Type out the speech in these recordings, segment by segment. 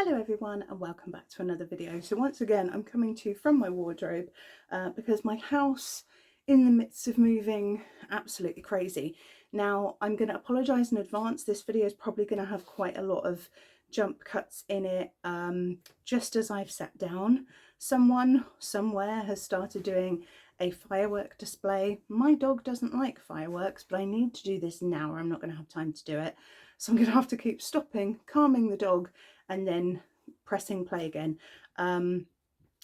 Hello everyone and welcome back to another video. So once again I'm coming to you from my wardrobe because my house in the midst of moving absolutely crazy. Now I'm going to apologise in advance. This video is probably going to have quite a lot of jump cuts in it. Just as I've sat down, someone somewhere has started doing a firework display. My dog doesn't like fireworks, but I need to do this now or I'm not going to have time to do it. So I'm going to have to keep stopping, calming the dog, and then pressing play again.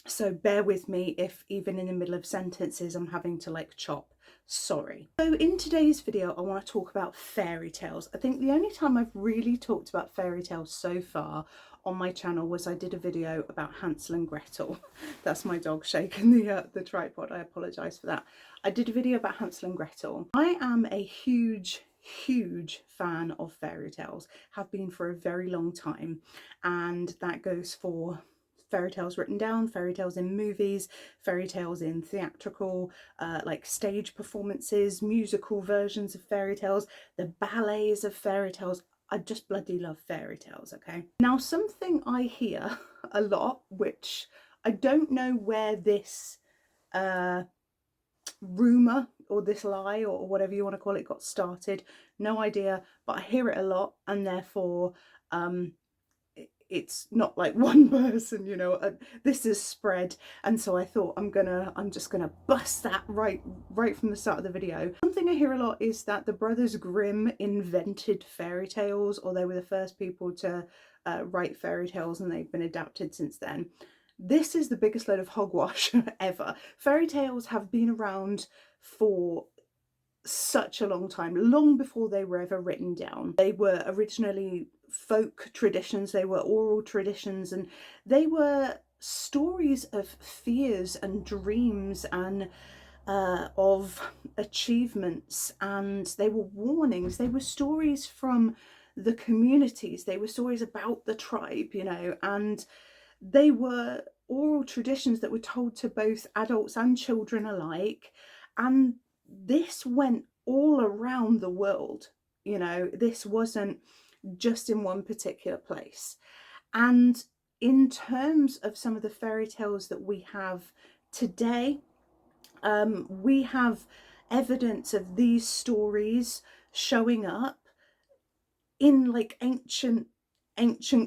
So bear with me if even in the middle of sentences I'm having to like chop. Sorry. So in today's video I want to talk about fairy tales. I think the only time I've really talked about fairy tales so far on my channel was I did a video about Hansel and Gretel. That's my dog shaking the tripod. I apologise for that. I did a video about Hansel and Gretel. I am a huge fan of fairy tales, have been for a very long time, and that goes for fairy tales written down, fairy tales in movies, fairy tales in theatrical like stage performances, musical versions of fairy tales, the ballets of fairy tales. I just bloody love fairy tales. Okay, now something I hear a lot, which I don't know where this rumor or this lie or whatever you want to call it got started, no idea, but I hear it a lot, and therefore it's not like one person, you know, this is spread, and so I thought I'm just gonna bust that right from the start of the video. Something I hear a lot is that the Brothers Grimm invented fairy tales, or they were the first people to write fairy tales, and they've been adapted since then. This is the biggest load of hogwash ever. Fairy tales have been around for such a long time, long before they were ever written down. They were originally folk traditions, they were oral traditions, and they were stories of fears and dreams and of achievements, and they were warnings. They were stories from the communities, they were stories about the tribe, you know, and they were oral traditions that were told to both adults and children alike, and this went all around the world. You know, this wasn't just in one particular place. And in terms of some of the fairy tales that we have today, we have evidence of these stories showing up in like ancient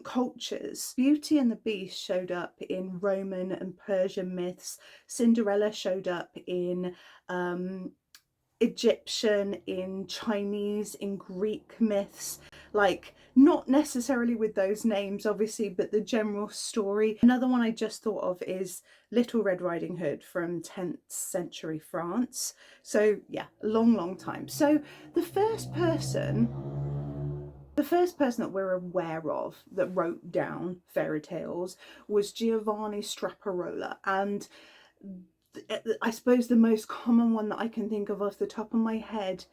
cultures. Beauty and the Beast showed up in Roman and Persian myths. Cinderella showed up in Egyptian, in Chinese, in Greek myths, like not necessarily with those names obviously, but the general story. Another one I just thought of is Little Red Riding Hood from 10th century France. So yeah, long time. So the first person that we're aware of that wrote down fairy tales was Giovanni Straparola, and I suppose the most common one that I can think of off the top of my head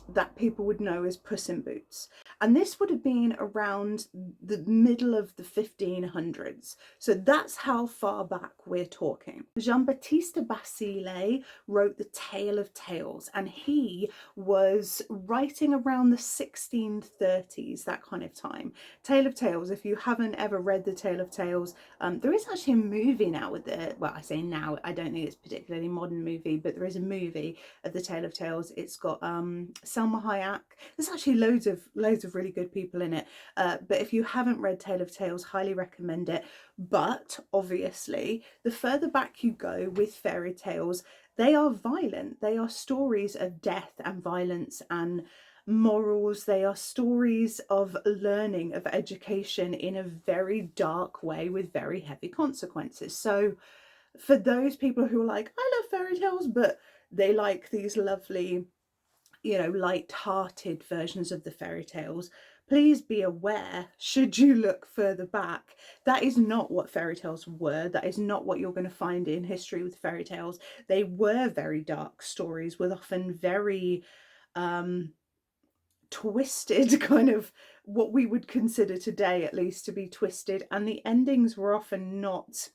that people would know is Puss in Boots. And this would have been around the middle of the 1500s. So that's how far back we're talking. Jean-Baptiste Basile wrote The Tale of Tales, and he was writing around the 1630s, that kind of time. Tale of Tales, if you haven't ever read The Tale of Tales, there is actually a movie now with it. Well, I say now, I don't think it's a particularly modern movie, but there is a movie of The Tale of Tales. It's got Selma Hayek. There's actually loads of really good people in it, but if you haven't read Tale of Tales, highly recommend it. But obviously the further back you go with fairy tales, they are violent. They are stories of death and violence and morals. They are stories of learning, of education in a very dark way with very heavy consequences. So for those people who are like, I love fairy tales, but they like these lovely, you know, light-hearted versions of the fairy tales, please be aware, should you look further back, that is not what fairy tales were. That is not what you're going to find in history with fairy tales. They were very dark stories with often very twisted, kind of what we would consider today at least to be twisted, and the endings were often not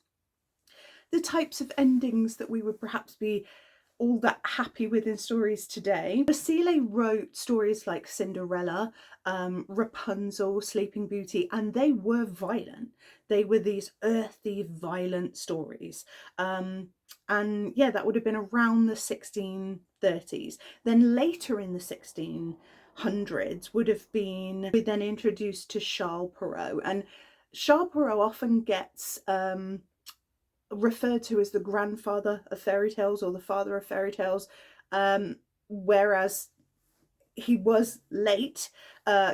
the types of endings that we would perhaps be all that happy with in stories today. Basile wrote stories like Cinderella, Rapunzel, Sleeping Beauty, and they were violent. They were these earthy, violent stories. And yeah, that would have been around the 1630s. Then later in the 1600s would have been, we then introduced to Charles Perrault. And Charles Perrault often gets referred to as the grandfather of fairy tales or the father of fairy tales, whereas he was late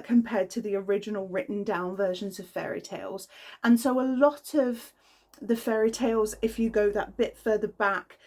compared to the original written down versions of fairy tales. And so a lot of the fairy tales, if you go that bit further back,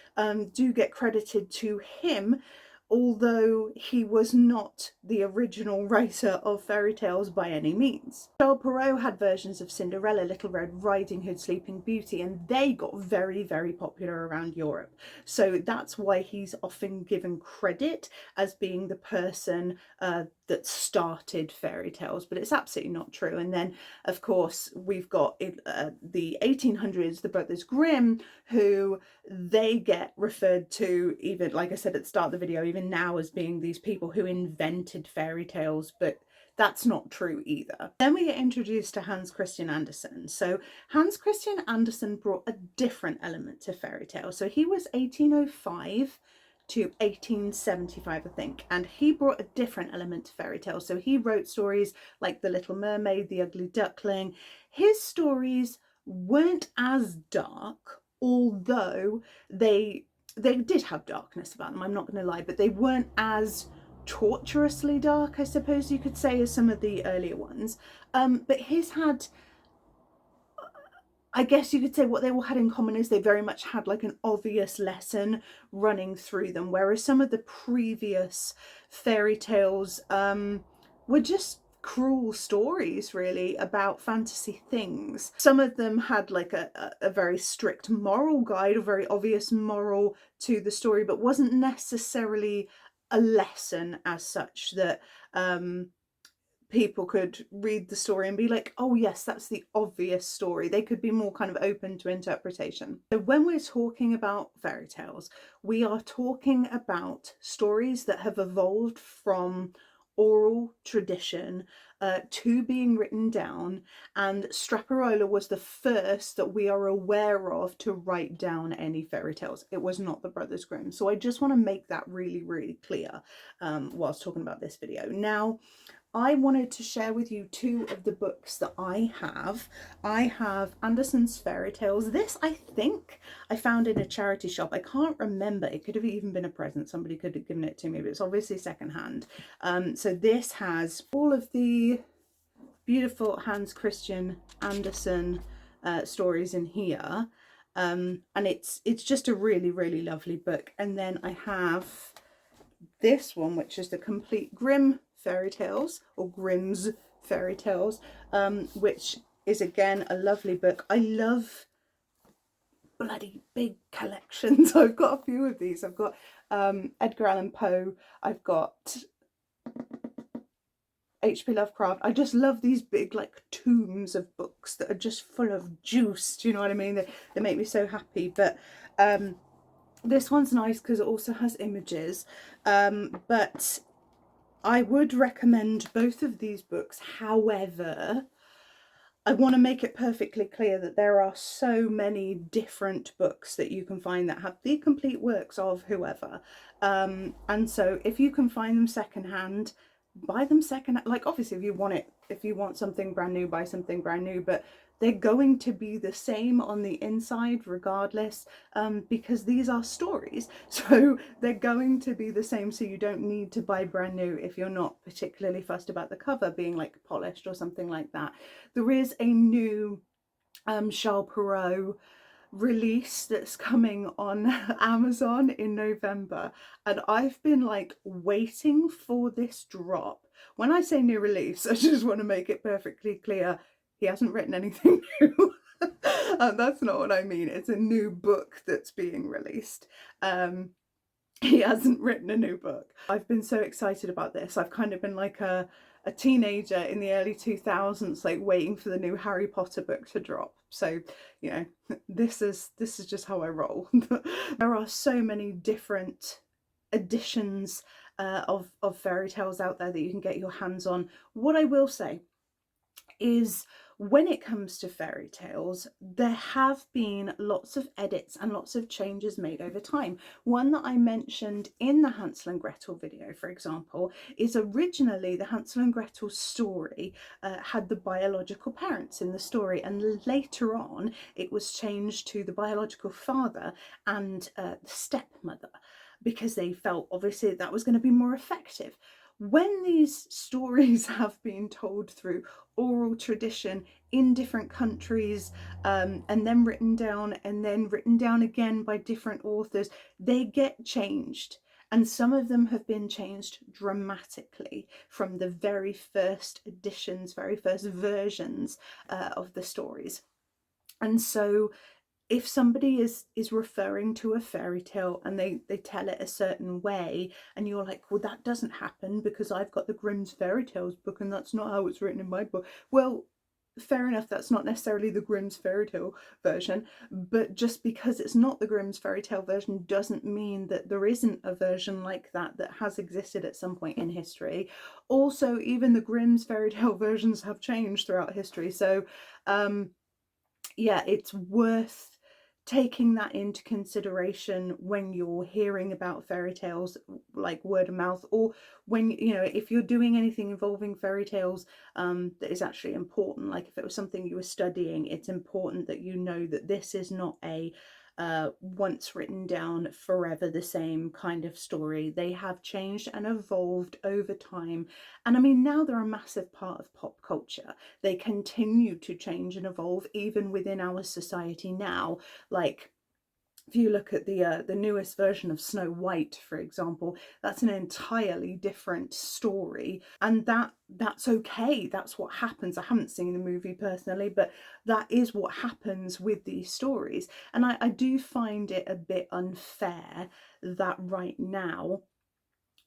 do get credited to him, although he was not the original writer of fairy tales by any means. Charles Perrault had versions of Cinderella, Little Red Riding Hood, Sleeping Beauty, and they got very, very popular around Europe. So that's why he's often given credit as being the person that started fairy tales, but it's absolutely not true. And then, of course, we've got the 1800s, the Brothers Grimm, who they get referred to, even like I said at the start of the video, even now, as being these people who invented fairy tales, but that's not true either. Then we get introduced to Hans Christian Andersen. So Hans Christian Andersen brought a different element to fairy tales. So he was 1805 to 1875, I think, and he brought a different element to fairy tales. So he wrote stories like The Little Mermaid, The Ugly Duckling. His stories weren't as dark, although they did have darkness about them, I'm not going to lie, but they weren't as torturously dark, I suppose you could say, as some of the earlier ones. But his had, I guess you could say, what they all had in common is they very much had like an obvious lesson running through them, whereas some of the previous fairy tales were just cruel stories really about fantasy things. Some of them had like a very strict moral guide, a very obvious moral to the story, but wasn't necessarily a lesson as such that people could read the story and be like, oh yes, that's the obvious story. They could be more kind of open to interpretation. So when we're talking about fairy tales, we are talking about stories that have evolved from oral tradition to being written down, and Straparola was the first that we are aware of to write down any fairy tales. It was not the Brothers Grimm. So I just want to make that really, really clear whilst talking about this video. Now, I wanted to share with you two of the books that I have. I have Andersen's Fairy Tales. This, I think, I found in a charity shop. I can't remember. It could have even been a present. Somebody could have given it to me, but it's obviously secondhand. So this has all of the beautiful Hans Christian Andersen stories in here. And it's just a really, really lovely book. And then I have this one, which is the complete Grimm Fairy Tales, or Grimm's Fairy Tales, which is again a lovely book. I love bloody big collections. I've got a few of these. I've got Edgar Allan Poe, I've got H.P. Lovecraft. I just love these big like tomes of books that are just full of juice. Do you know what I mean? They make me so happy. But this one's nice because it also has images, but I would recommend both of these books. However, I want to make it perfectly clear that there are so many different books that you can find that have the complete works of whoever. And so if you can find them secondhand, buy them secondhand. Like obviously if you want something brand new, buy something brand new, but they're going to be the same on the inside regardless, because these are stories. So they're going to be the same. So you don't need to buy brand new if you're not particularly fussed about the cover being like polished or something like that. There is a new Charles Perrault release that's coming on Amazon in November, and I've been like waiting for this drop. When I say new release, I just want to make it perfectly clear, he hasn't written anything new. That's not what I mean. It's a new book that's being released. He hasn't written a new book. I've been so excited about this. I've kind of been like a a teenager in the early 2000s, like waiting for the new Harry Potter book to drop. So, you know, this is just how I roll. There are so many different editions of fairy tales out there that you can get your hands on. What I will say is, when it comes to fairy tales, there have been lots of edits and lots of changes made over time. One that I mentioned in the Hansel and Gretel video, for example, is originally the Hansel and Gretel story had the biological parents in the story, and later on it was changed to the biological father and the stepmother, because they felt obviously that was going to be more effective. When these stories have been told through oral tradition in different countries, and then written down, and then written down again by different authors, they get changed. And some of them have been changed dramatically from the very first editions, very first versions of the stories. And so if somebody is referring to a fairy tale and they tell it a certain way, and you're like, well, that doesn't happen because I've got the Grimm's fairy tales book and that's not how it's written in my book. Well, fair enough, that's not necessarily the Grimm's fairy tale version, but just because it's not the Grimm's fairy tale version doesn't mean that there isn't a version like that that has existed at some point in history. Also, even the Grimm's fairy tale versions have changed throughout history. So yeah, it's worth taking that into consideration when you're hearing about fairy tales, like word of mouth, or when, you know, if you're doing anything involving fairy tales that is actually important. Like if it was something you were studying, it's important that you know that this is not a once written down, forever the same kind of story. They have changed and evolved over time. And I mean, now they're a massive part of pop culture. They continue to change and evolve even within our society now. Like, if you look at the newest version of Snow White, for example, that's an entirely different story, and that's okay. That's what happens. I haven't seen the movie personally, but that is what happens with these stories. And I do find it a bit unfair that right now,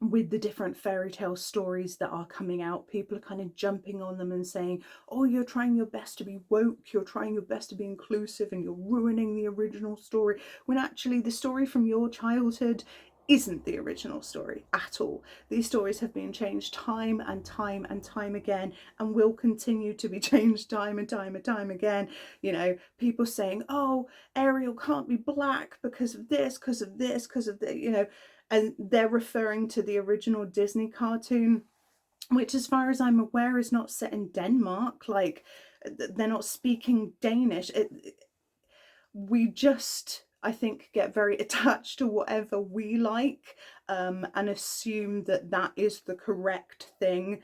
with the different fairy tale stories that are coming out, people are kind of jumping on them and saying, oh, you're trying your best to be woke, you're trying your best to be inclusive, and you're ruining the original story, when actually the story from your childhood isn't the original story at all. These stories have been changed time and time and time again, and will continue to be changed time and time and time again. You know, people saying, oh, Ariel can't be black because of this, because of this, because of the, you know, and they're referring to the original Disney cartoon, which, as far as I'm aware, is not set in Denmark. Like, they're not speaking Danish. We just, I think, get very attached to whatever we like, and assume that that is the correct thing.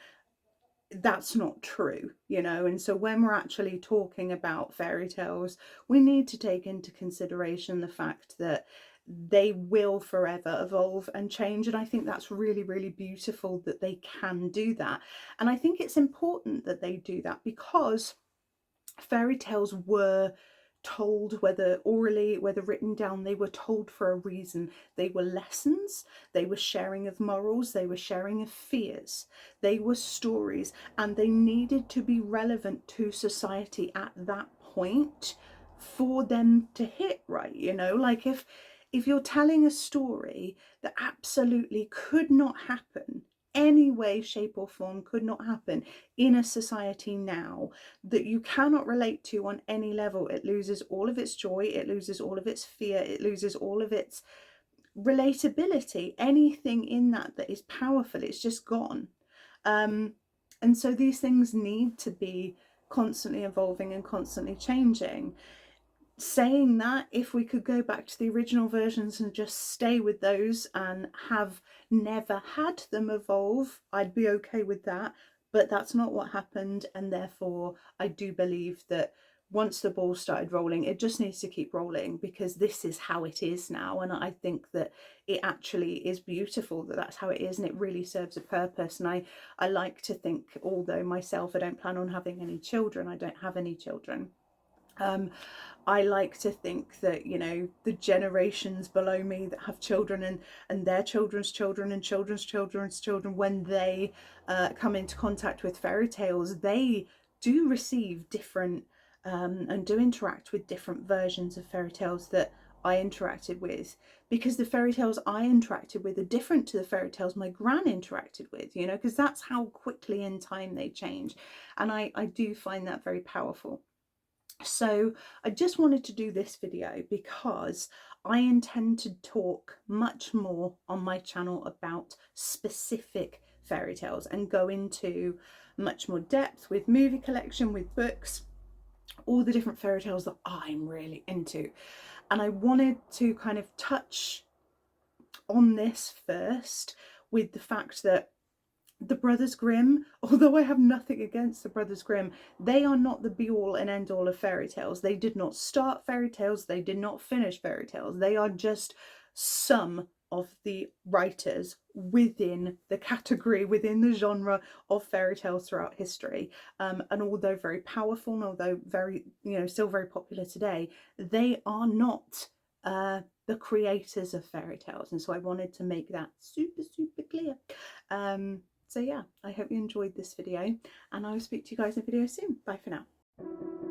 That's not true, you know. And so when we're actually talking about fairy tales, we need to take into consideration the fact that they will forever evolve and change. And I think that's really, really beautiful that they can do that. And I think it's important that they do that, because fairy tales were told, whether orally, whether written down, they were told for a reason. They were lessons, they were sharing of morals, they were sharing of fears, they were stories, and they needed to be relevant to society at that point for them to hit right. You know, like if you're telling a story that absolutely could not happen, any way, shape or form could not happen in a society now, that you cannot relate to on any level, it loses all of its joy, it loses all of its fear, it loses all of its relatability. Anything in that that is powerful, it's just gone. And so these things need to be constantly evolving and constantly changing. Saying that, if we could go back to the original versions and just stay with those and have never had them evolve, I'd be okay with that. But that's not what happened, and therefore I do believe that once the ball started rolling, it just needs to keep rolling, because this is how it is now. And I think that it actually is beautiful that that's how it is, and it really serves a purpose. And I like to think, although myself, I don't plan on having any children, I don't have any children, I like to think that, you know, the generations below me that have children, and their children's children and children's children's children, when they come into contact with fairy tales, they do receive different and do interact with different versions of fairy tales that I interacted with, because the fairy tales I interacted with are different to the fairy tales my gran interacted with, you know, because that's how quickly in time they change. And I do find that very powerful. So I just wanted to do this video because I intend to talk much more on my channel about specific fairy tales and go into much more depth with movie collection, with books, all the different fairy tales that I'm really into. And I wanted to kind of touch on this first with the fact that the Brothers Grimm, although I have nothing against the Brothers Grimm, they are not the be all and end all of fairy tales. They did not start fairy tales, they did not finish fairy tales. They are just some of the writers within the category, within the genre of fairy tales throughout history. And although very powerful, and although very, you know, still very popular today, they are not the creators of fairy tales. And so I wanted to make that super, super clear. So yeah, I hope you enjoyed this video, and I will speak to you guys in a video soon. Bye for now.